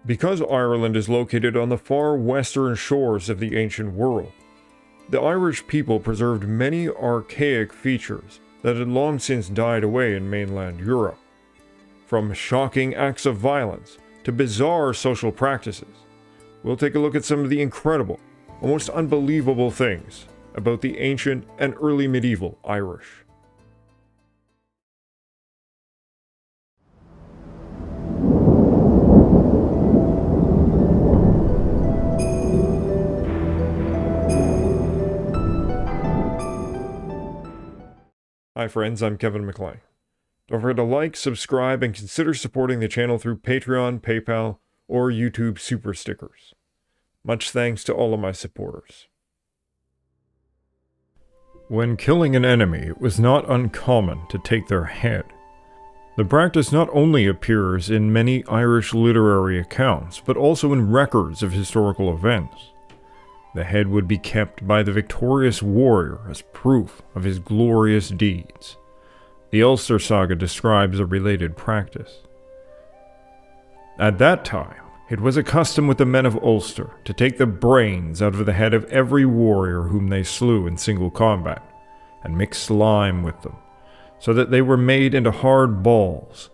Because Ireland is located on the far western shores of the ancient world, the Irish people preserved many archaic features that had long since died away in mainland Europe. From shocking acts of violence to bizarre social practices, we'll take a look at some of the incredible, almost unbelievable things about the ancient and early medieval Irish. Hi friends, I'm Kevin McLean. Don't forget to like, subscribe, and consider supporting the channel through Patreon, PayPal, or YouTube Super Stickers. Much thanks to all of my supporters. When killing an enemy, it was not uncommon to take their head. The practice not only appears in many Irish literary accounts, but also in records of historical events. The head would be kept by the victorious warrior as proof of his glorious deeds. The Ulster saga describes a related practice. At that time, it was a custom with the men of Ulster to take the brains out of the head of every warrior whom they slew in single combat, and mix slime with them, so that they were made into hard balls,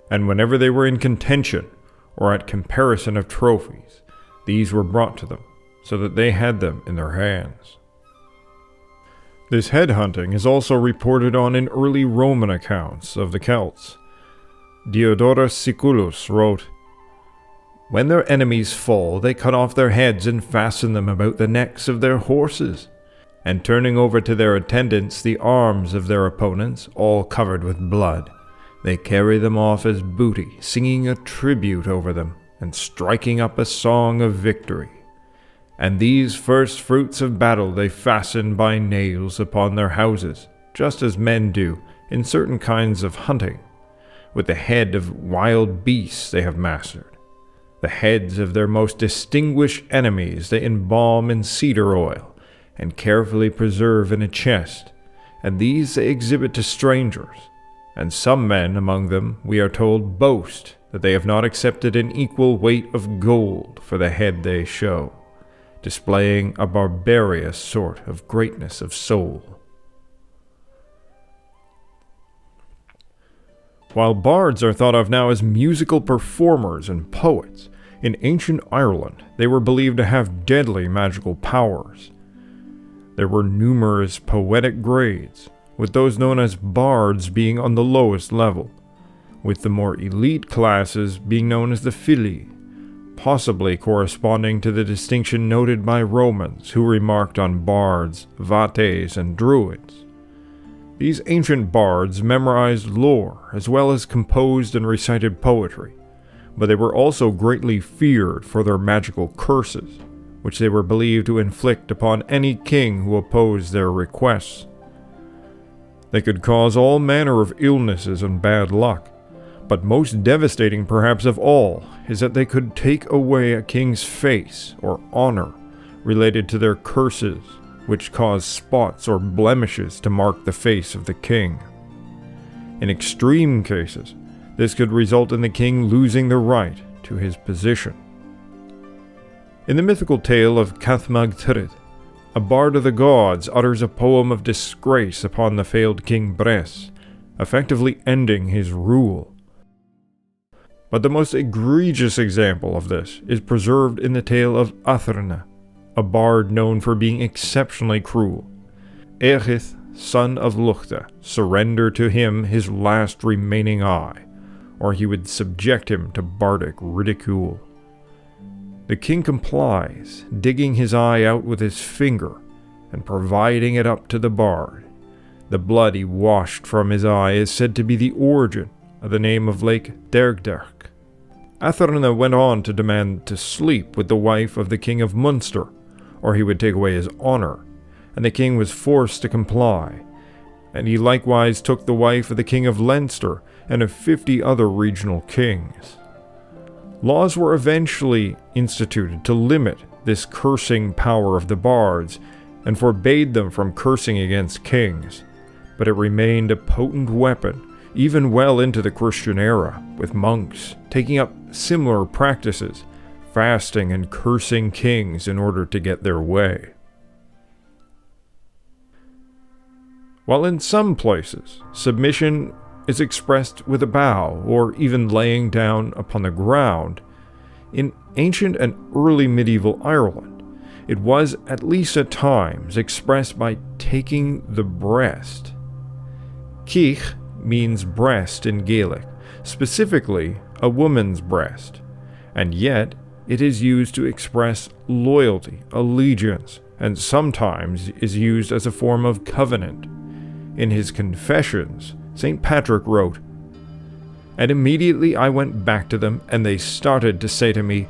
and whenever they were in contention, or at comparison of trophies, these were brought to them, so that they had them in their hands. This headhunting is also reported on in early Roman accounts of the Celts. Diodorus Siculus wrote, "When their enemies fall, they cut off their heads and fasten them about the necks of their horses, and turning over to their attendants the arms of their opponents, all covered with blood, they carry them off as booty, singing a tribute over them, and striking up a song of victory. And these first fruits of battle they fasten by nails upon their houses, just as men do in certain kinds of hunting, with the head of wild beasts they have mastered. The heads of their most distinguished enemies they embalm in cedar oil, and carefully preserve in a chest, and these they exhibit to strangers. And some men among them, we are told, boast that they have not accepted an equal weight of gold for the head they show, displaying a barbarous sort of greatness of soul." While bards are thought of now as musical performers and poets, in ancient Ireland they were believed to have deadly magical powers. There were numerous poetic grades, with those known as bards being on the lowest level, with the more elite classes being known as the fili, possibly corresponding to the distinction noted by Romans who remarked on bards, vates, and druids. These ancient bards memorized lore as well as composed and recited poetry, but they were also greatly feared for their magical curses, which they were believed to inflict upon any king who opposed their requests. They could cause all manner of illnesses and bad luck, but most devastating perhaps of all is that they could take away a king's face or honor related to their curses, which caused spots or blemishes to mark the face of the king. In extreme cases, this could result in the king losing the right to his position. In the mythical tale of Cathmag Tuired, a bard of the gods utters a poem of disgrace upon the failed King Bres, effectively ending his rule. But the most egregious example of this is preserved in the tale of Athrna, a bard known for being exceptionally cruel. Eirith, son of Luchta, surrendered to him his last remaining eye, or he would subject him to bardic ridicule. The king complies, digging his eye out with his finger and providing it up to the bard. The blood he washed from his eye is said to be the origin of the name of Lake Dergderch. Athrna went on to demand to sleep with the wife of the king of Munster, or he would take away his honor, and the king was forced to comply. And he likewise took the wife of the king of Leinster and of 50 other regional kings. Laws were eventually instituted to limit this cursing power of the bards, and forbade them from cursing against kings, but it remained a potent weapon even well into the Christian era, with monks taking up similar practices fasting and cursing kings in order to get their way. While in some places, submission is expressed with a bow or even laying down upon the ground, in ancient and early medieval Ireland, it was, at least at times, expressed by taking the breast. Cich means breast in Gaelic, specifically a woman's breast, and yet it is used to express loyalty, allegiance, and sometimes is used as a form of covenant. In his Confessions, St. Patrick wrote, "And immediately I went back to them, and they started to say to me,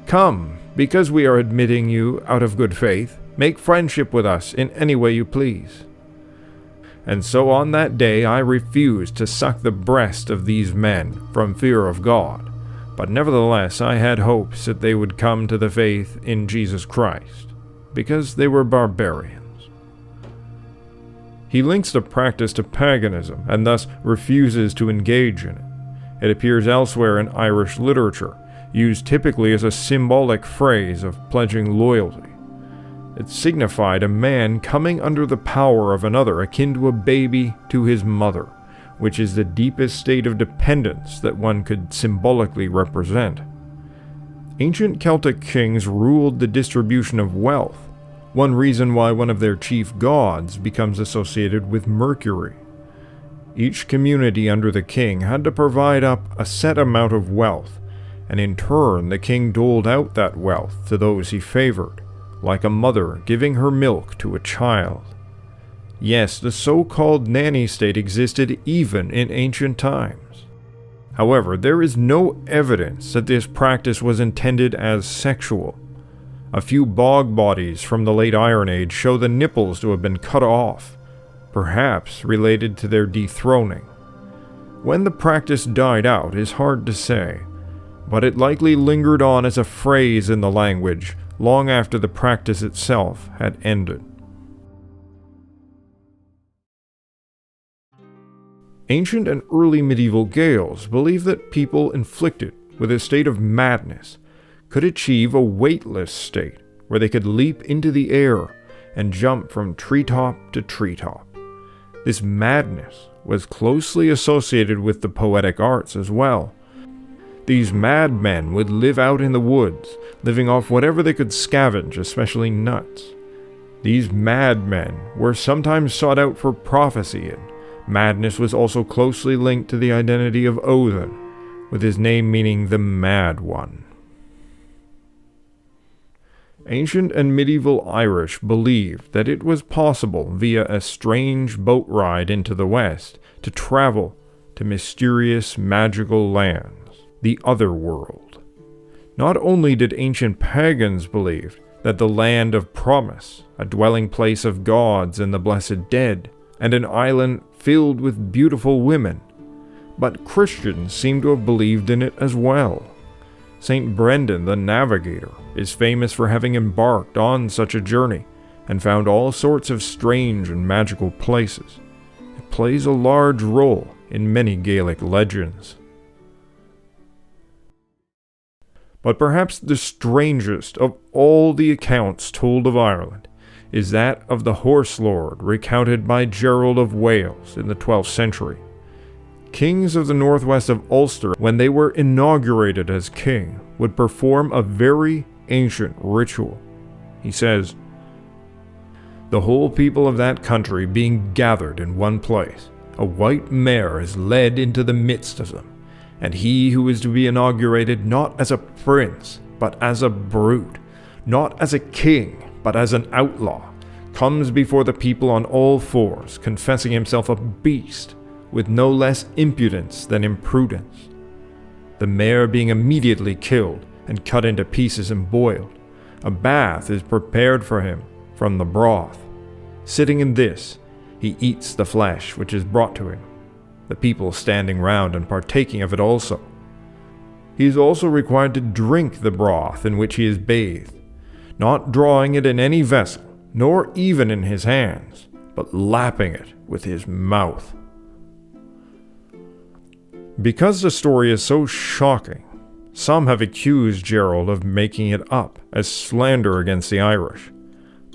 'Come, because we are admitting you out of good faith, make friendship with us in any way you please.' And so on that day I refused to suck the breast of these men from fear of God, but nevertheless I had hopes that they would come to the faith in Jesus Christ, because they were barbarians." He links the practice to paganism and thus refuses to engage in it. It appears elsewhere in Irish literature, used typically as a symbolic phrase of pledging loyalty. It signified a man coming under the power of another, akin to a baby to his mother, which is the deepest state of dependence that one could symbolically represent. Ancient Celtic kings ruled the distribution of wealth, one reason why one of their chief gods becomes associated with Mercury. Each community under the king had to provide up a set amount of wealth, and in turn the king doled out that wealth to those he favored, like a mother giving her milk to a child. Yes, the so-called nanny state existed even in ancient times. However, there is no evidence that this practice was intended as sexual. A few bog bodies from the late Iron Age show the nipples to have been cut off, perhaps related to their dethroning. When the practice died out is hard to say, but it likely lingered on as a phrase in the language long after the practice itself had ended. Ancient and early medieval Gaels believed that people inflicted with a state of madness could achieve a weightless state where they could leap into the air and jump from treetop to treetop. This madness was closely associated with the poetic arts as well. These madmen would live out in the woods, living off whatever they could scavenge, especially nuts. These madmen were sometimes sought out for prophecy, and madness was also closely linked to the identity of Odin, with his name meaning the Mad One. Ancient and medieval Irish believed that it was possible, via a strange boat ride into the west, to travel to mysterious magical lands, the otherworld. Not only did ancient pagans believe that the land of promise, a dwelling place of gods and the blessed dead, and an island filled with beautiful women, but Christians seem to have believed in it as well. Saint Brendan the Navigator is famous for having embarked on such a journey and found all sorts of strange and magical places. It plays a large role in many Gaelic legends. But perhaps the strangest of all the accounts told of Ireland is that of the horse lord recounted by Gerald of Wales in the 12th century. Kings of the northwest of Ulster, when they were inaugurated as king, would perform a very ancient ritual. He says, "The whole people of that country being gathered in one place, a white mare is led into the midst of them, and he who is to be inaugurated not as a prince, but as a brute, not as a king, but as an outlaw, comes before the people on all fours, confessing himself a beast, with no less impudence than imprudence. The mare being immediately killed and cut into pieces and boiled, a bath is prepared for him from the broth. Sitting in this, he eats the flesh which is brought to him, the people standing round and partaking of it also. He is also required to drink the broth in which he is bathed, not drawing it in any vessel, nor even in his hands, but lapping it with his mouth." Because the story is so shocking, Some have accused Gerald of making it up as slander against the Irish.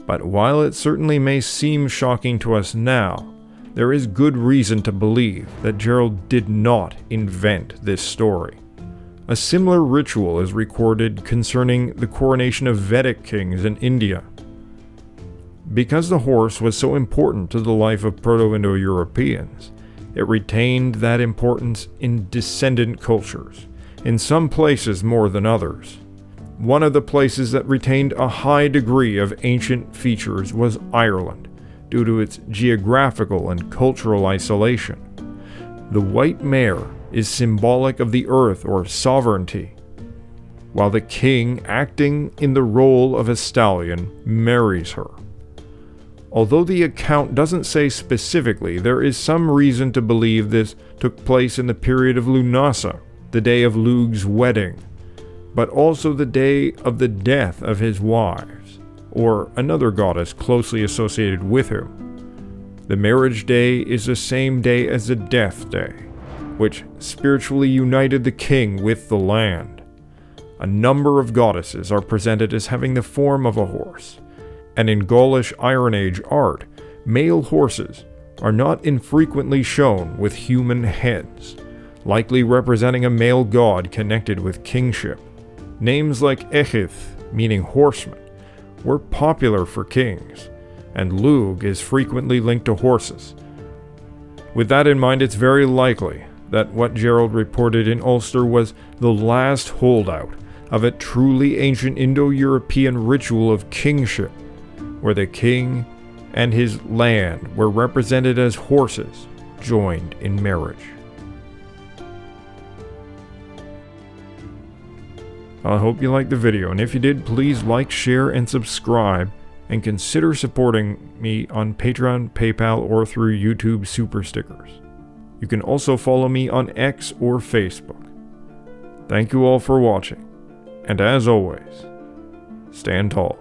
But while it certainly may seem shocking to us now, there is good reason to believe that Gerald did not invent this story. A similar ritual is recorded concerning the coronation of Vedic kings in India. Because the horse was so important to the life of Proto-Indo-Europeans, it retained that importance in descendant cultures, in some places more than others. One of the places that retained a high degree of ancient features was Ireland, due to its geographical and cultural isolation. The white mare is symbolic of the earth or sovereignty, while the king, acting in the role of a stallion, marries her. Although the account doesn't say specifically, there is some reason to believe this took place in the period of Lunasa, the day of Lug's wedding, but also the day of the death of his wives, or another goddess closely associated with him. The marriage day is the same day as the death day, which spiritually united the king with the land. A number of goddesses are presented as having the form of a horse, and in Gaulish Iron Age art, male horses are not infrequently shown with human heads, likely representing a male god connected with kingship. Names like Echith, meaning horseman, were popular for kings, and Lug is frequently linked to horses. With that in mind, it's very likely that what Gerald reported in Ulster was the last holdout of a truly ancient Indo-European ritual of kingship, where the king and his land were represented as horses joined in marriage. I hope you liked the video, and if you did, please like, share, and subscribe, and consider supporting me on Patreon, PayPal, or through YouTube Super Stickers. You can also follow me on X or Facebook. Thank you all for watching, and as always, stand tall.